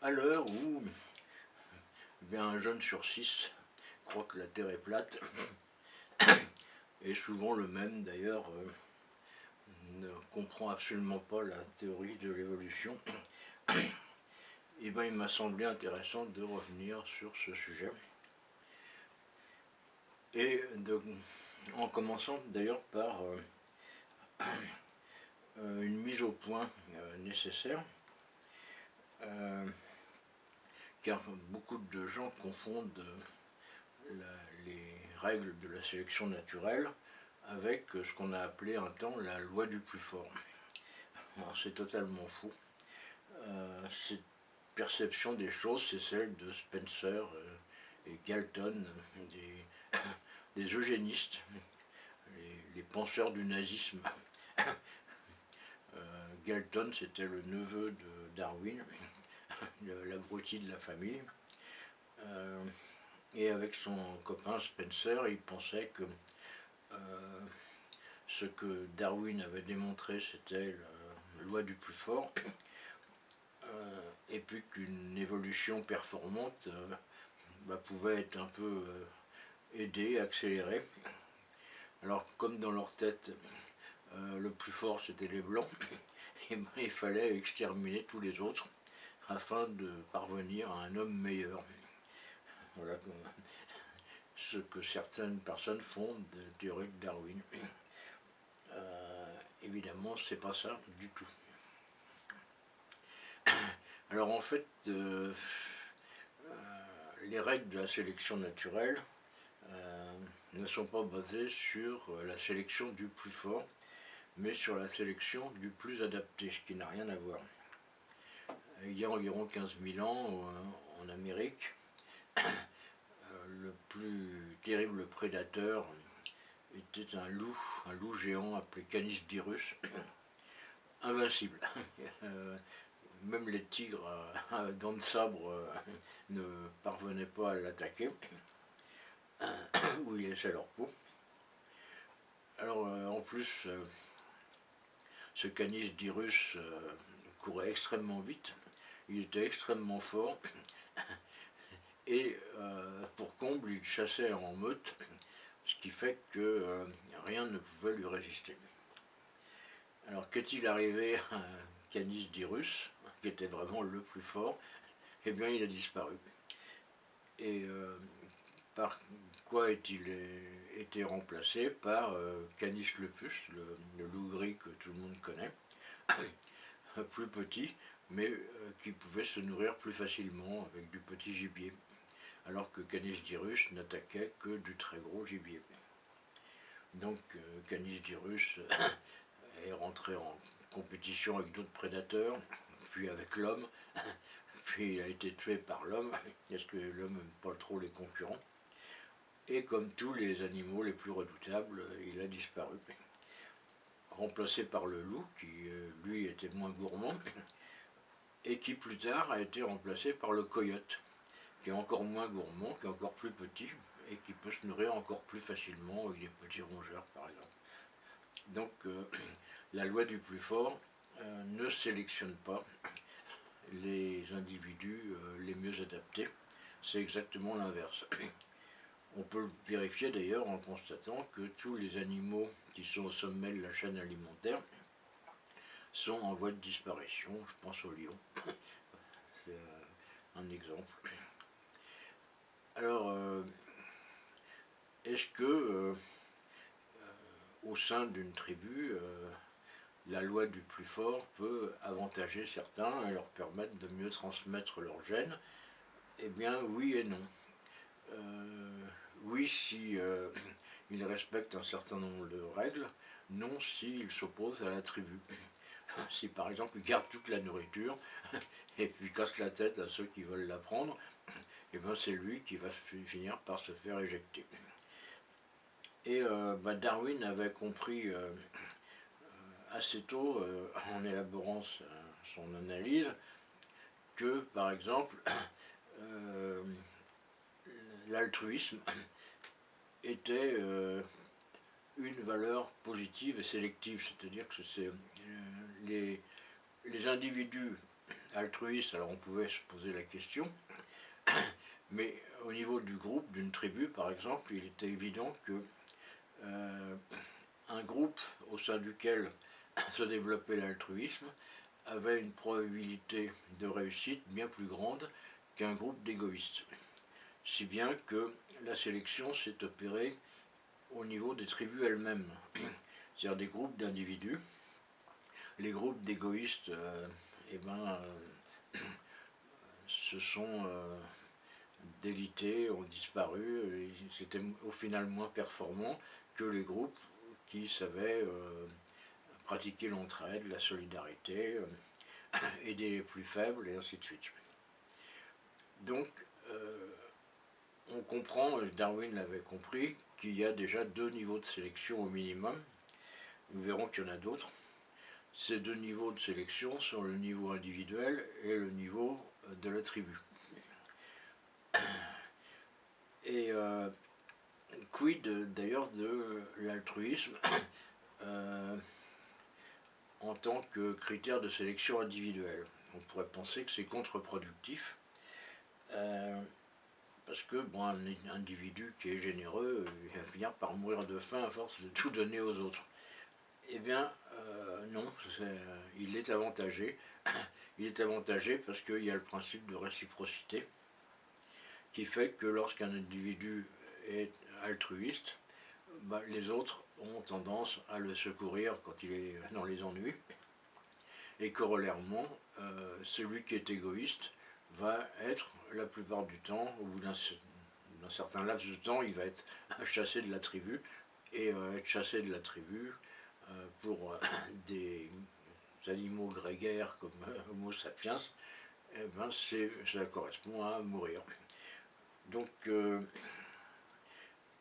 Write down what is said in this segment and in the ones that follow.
À l'heure où bien, un jeune sur 6 croit que la Terre est plate, et souvent le même d'ailleurs ne comprend absolument pas la théorie de l'évolution, et ben, il m'a semblé intéressant de revenir sur ce sujet. Et en commençant d'ailleurs par une mise au point nécessaire, car beaucoup de gens confondent les règles de la sélection naturelle avec ce qu'on a appelé un temps la loi du plus fort. C'est totalement faux. Cette perception des choses, c'est celle de Spencer et Galton, des eugénistes, les penseurs du nazisme. Galton, c'était le neveu de Darwin, l'abruti de la famille. Et avec son copain Spencer, il pensait que ce que Darwin avait démontré, c'était la loi du plus fort, et puis qu'une évolution performante pouvait être un peu aidée, accélérée. Alors, comme dans leur tête, le plus fort c'était les blancs, et ben, il fallait exterminer tous les autres afin de parvenir à un homme meilleur. Voilà ce que certaines personnes font de théorie de Darwin. Évidemment, c'est pas ça du tout. Alors en fait, les règles de la sélection naturelle ne sont pas basées sur la sélection du plus fort, mais sur la sélection du plus adapté, ce qui n'a rien à voir. Il y a environ 15 000 ans, en Amérique, le plus terrible prédateur était un loup géant appelé Canis dirus, invincible. Même les tigres à dents de sabre ne parvenaient pas à l'attaquer, où ils laissaient leur peau. Alors en plus, ce Canis dirus courait extrêmement vite, il était extrêmement fort, et pour comble, il chassait en meute, ce qui fait que rien ne pouvait lui résister. Alors qu'est-il arrivé à Canis dirus, qui était vraiment le plus fort? Eh bien, il a disparu. Et par quoi a-t-il été remplacé? Par Canis lupus, le loup gris que tout le monde connaît, plus petit, mais qui pouvait se nourrir plus facilement avec du petit gibier, alors que Canis dirus n'attaquait que du très gros gibier. Donc Canis dirus est rentré en compétition avec d'autres prédateurs, puis avec l'homme, puis il a été tué par l'homme, parce que l'homme n'aime pas trop les concurrents. Et comme tous les animaux les plus redoutables, il a disparu, remplacé par le loup, qui lui était moins gourmand, et qui plus tard a été remplacé par le coyote, qui est encore moins gourmand, qui est encore plus petit, et qui peut se nourrir encore plus facilement avec des petits rongeurs par exemple. Donc la loi du plus fort ne sélectionne pas les individus les mieux adaptés, c'est exactement l'inverse. On peut le vérifier d'ailleurs en constatant que tous les animaux qui sont au sommet de la chaîne alimentaire sont en voie de disparition. Je pense au lion, c'est un exemple. Alors, est-ce que au sein d'une tribu, la loi du plus fort peut avantager certains et leur permettre de mieux transmettre leurs gènes? Eh bien, oui et non. Oui, si ils respectent un certain nombre de règles, non s'ils s'opposent à la tribu. Si par exemple ils gardent toute la nourriture et puis cassent la tête à ceux qui veulent la prendre, et ben c'est lui qui va finir par se faire éjecter. Et Darwin avait compris assez tôt, en élaborant son analyse, que par exemple l'altruisme était une valeur positive et sélective, c'est-à-dire que c'est les individus altruiste, alors on pouvait se poser la question, mais au niveau du groupe, d'une tribu par exemple, il était évident que un groupe au sein duquel se développait l'altruisme avait une probabilité de réussite bien plus grande qu'un groupe d'égoïstes. Si bien que la sélection s'est opérée au niveau des tribus elles-mêmes, c'est-à-dire des groupes d'individus. Les groupes d'égoïstes eh ben, se sont délités, ont disparu, et c'était au final moins performant que les groupes qui savaient pratiquer l'entraide, la solidarité, aider les plus faibles, et ainsi de suite. Donc, on comprend, Darwin l'avait compris, qu'il y a déjà 2 niveaux de sélection au minimum. Nous verrons qu'il y en a d'autres. Ces 2 niveaux de sélection sont le niveau individuel et le niveau de la tribu. Et quid d'ailleurs de l'altruisme en tant que critère de sélection individuelle? On pourrait penser que c'est contre-productif, parce que bon, un individu qui est généreux, il va finir par mourir de faim à force de tout donner aux autres. Eh bien, non, il est avantagé. Il est avantagé parce qu'il y a le principe de réciprocité qui fait que lorsqu'un individu est altruiste, les autres ont tendance à le secourir quand il est dans les ennuis. Et corollairement, celui qui est égoïste va être, la plupart du temps, au bout d'un certain laps de temps, il va être chassé de la tribu. Et être chassé de la tribu pour des animaux grégaires comme Homo sapiens, eh ben ça correspond à mourir. Donc,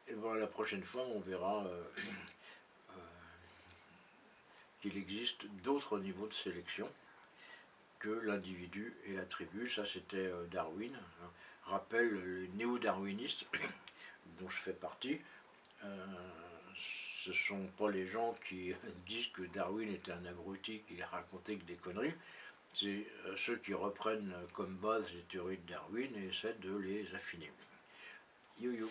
et ben, la prochaine fois, on verra qu'il existe d'autres niveaux de sélection que l'individu et la tribu. Ça, c'était Darwin. Rappelle les néo-darwinistes, dont je fais partie. Ce ne sont pas les gens qui disent que Darwin était un abruti, qu'il a raconté que des conneries. C'est ceux qui reprennent comme base les théories de Darwin et essaient de les affiner. Yo yo.